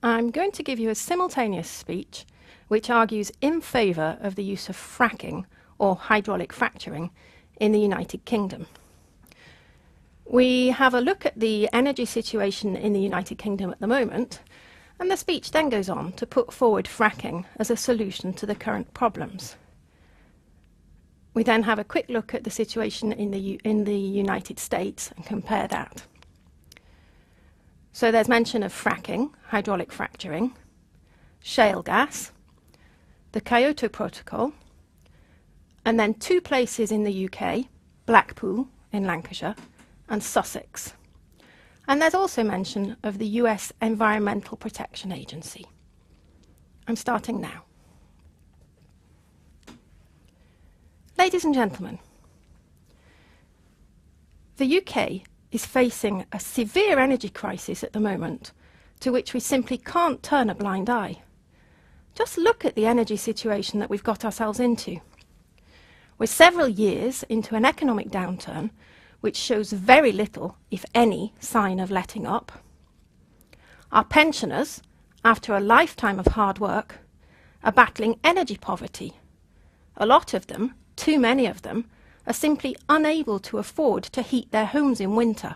I'm going to give you a simultaneous speech which argues in favour of the use of fracking, or hydraulic fracturing, in the United Kingdom. We have a look at the energy situation in the United Kingdom at the moment, and the speech then goes on to put forward fracking as a solution to the current problems. We then have a quick look at the situation in the United States and compare that. So there's mention of fracking, hydraulic fracturing, shale gas, the Kyoto Protocol, and then two places in the UK, Blackpool in Lancashire and Sussex. And there's also mention of the US Environmental Protection Agency. I'm starting now. Ladies and gentlemen, the UK is facing a severe energy crisis at the moment, to which we simply can't turn a blind eye. Just look at the energy situation that we've got ourselves into. We're several years into an economic downturn which shows very little, if any, sign of letting up. Our pensioners, after a lifetime of hard work, are battling energy poverty. A lot of them, too many of them, are simply unable to afford to heat their homes in winter.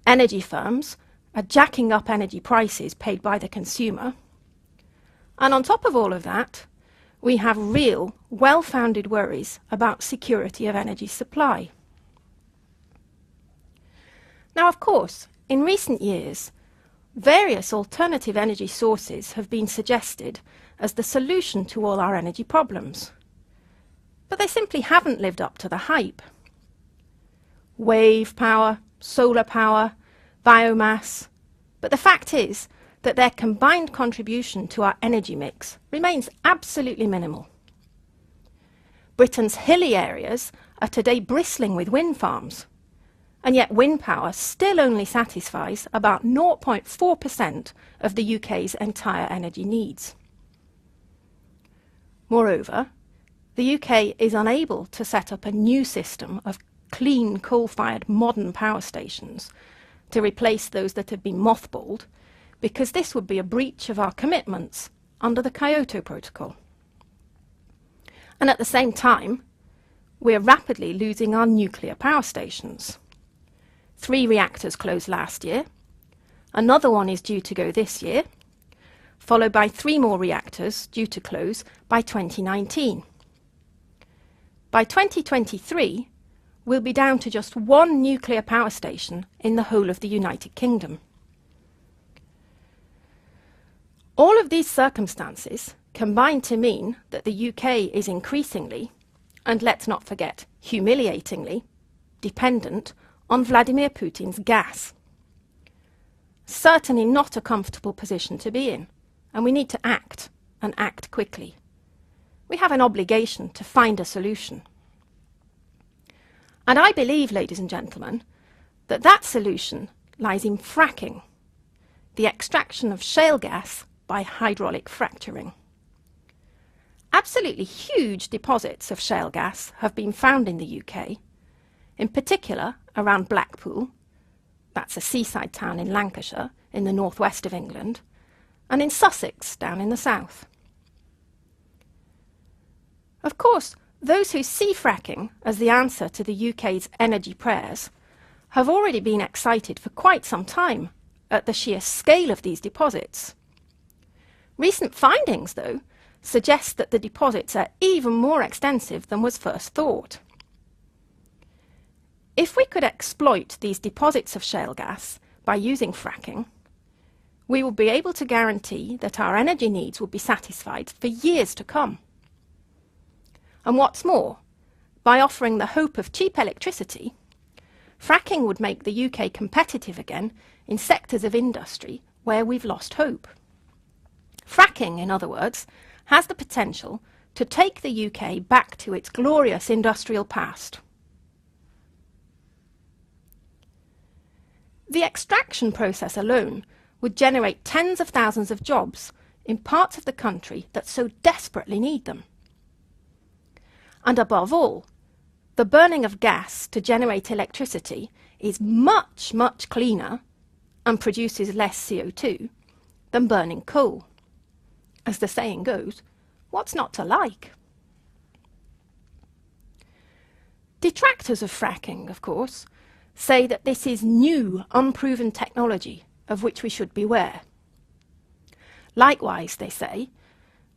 Energy firms are jacking up energy prices paid by the consumer. And on top of all of that, we have real, well-founded worries about security of energy supply. Now, of course, in recent years, various alternative energy sources have been suggested as the solution to all our energy problems. But they simply haven't lived up to the hype. Wave power, solar power, biomass. But the fact is that their combined contribution to our energy mix remains absolutely minimal. Britain's hilly areas are today bristling with wind farms, and yet wind power still only satisfies about 0.4% of the UK's entire energy needs. Moreover, the UK is unable to set up a new system of clean coal-fired modern power stations to replace those that have been mothballed, because this would be a breach of our commitments under the Kyoto Protocol. And at the same time, we are rapidly losing our nuclear power stations. 3 reactors closed last year, another one is due to go this year, followed by 3 more reactors due to close by 2019. By 2023, we'll be down to just 1 nuclear power station in the whole of the United Kingdom. All of these circumstances combine to mean that the UK is increasingly, and let's not forget humiliatingly, dependent on Vladimir Putin's gas. Certainly not a comfortable position to be in, and we need to act, and act quickly. We have an obligation to find a solution. And I believe, ladies and gentlemen, that that solution lies in fracking, the extraction of shale gas by hydraulic fracturing. Absolutely huge deposits of shale gas have been found in the UK, in particular around Blackpool, that's a seaside town in Lancashire in the northwest of England, and in Sussex down in the south. Of course, those who see fracking as the answer to the UK's energy prayers have already been excited for quite some time at the sheer scale of these deposits. Recent findings, though, suggest that the deposits are even more extensive than was first thought. If we could exploit these deposits of shale gas by using fracking, we will be able to guarantee that our energy needs will be satisfied for years to come. And what's more, by offering the hope of cheap electricity, fracking would make the UK competitive again in sectors of industry where we've lost hope. Fracking, in other words, has the potential to take the UK back to its glorious industrial past. The extraction process alone would generate tens of thousands of jobs in parts of the country that so desperately need them. And above all, the burning of gas to generate electricity is much, much cleaner and produces less CO2 than burning coal. As the saying goes, what's not to like? Detractors of fracking, of course, say that this is new, unproven technology of which we should beware. Likewise, they say,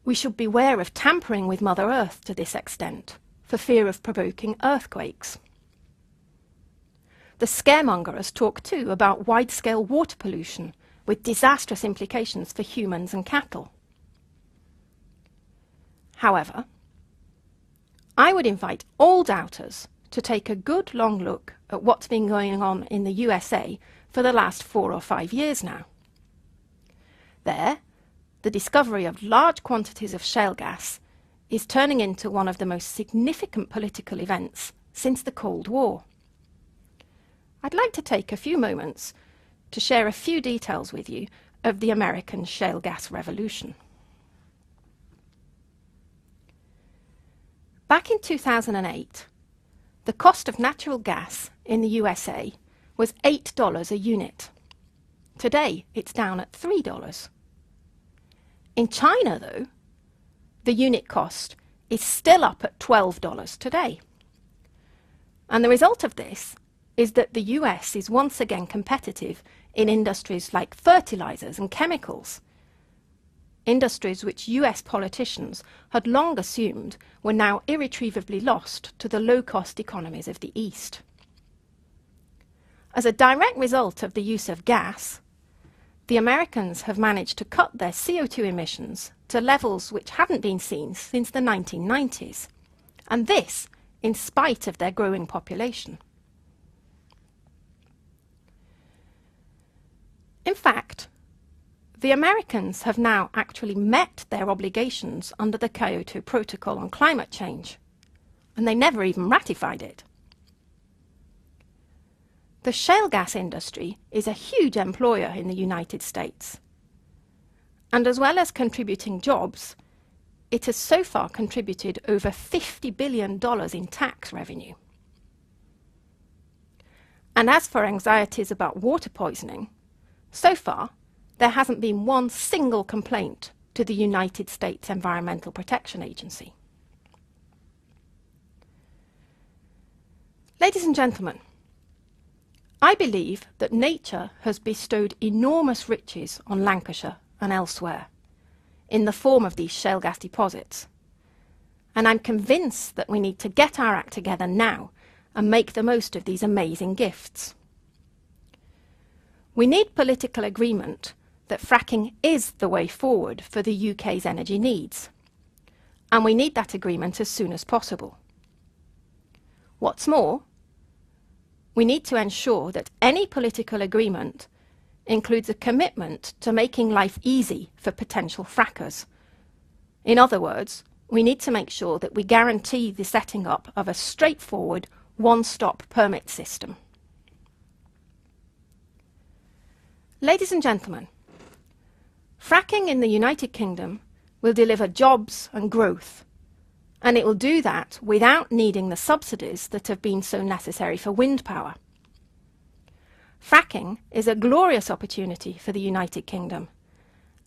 we should beware of tampering with Mother Earth to this extent, for fear of provoking earthquakes. The scaremongers talk too about wide-scale water pollution with disastrous implications for humans and cattle. However, I would invite all doubters to take a good long look at what's been going on in the USA for the last 4 or 5 years now. There, the discovery of large quantities of shale gas is turning into one of the most significant political events since the Cold War. I'd like to take a few moments to share a few details with you of the American shale gas revolution. Back in 2008, the cost of natural gas in the USA was $8 a unit. Today, it's down at $3. In China, though, the unit cost is still up at $12 today. And the result of this is that the US is once again competitive in industries like fertilizers and chemicals, industries which US politicians had long assumed were now irretrievably lost to the low-cost economies of the East. As a direct result of the use of gas, the Americans have managed to cut their CO2 emissions to levels which hadn't been seen since the 1990s, and this in spite of their growing population. In fact, the Americans have now actually met their obligations under the Kyoto Protocol on climate change, and they never even ratified it. The shale gas industry is a huge employer in the United States, and as well as contributing jobs, it has so far contributed over $50 billion in tax revenue. And as for anxieties about water poisoning, so far, there hasn't been one single complaint to the United States Environmental Protection Agency. Ladies and gentlemen, I believe that nature has bestowed enormous riches on Lancashire and elsewhere in the form of these shale gas deposits, and I'm convinced that we need to get our act together now and make the most of these amazing gifts. We need political agreement that fracking is the way forward for the UK's energy needs, and we need that agreement as soon as possible. What's more, we need to ensure that any political agreement includes a commitment to making life easy for potential frackers. In other words, we need to make sure that we guarantee the setting up of a straightforward, one-stop permit system. Ladies and gentlemen, fracking in the United Kingdom will deliver jobs and growth, and it will do that without needing the subsidies that have been so necessary for wind power. Fracking is a glorious opportunity for the United Kingdom,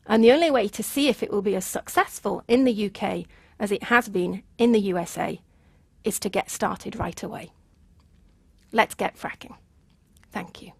and the only way to see if it will be as successful in the UK as it has been in the USA is to get started right away. Let's get fracking. Thank you.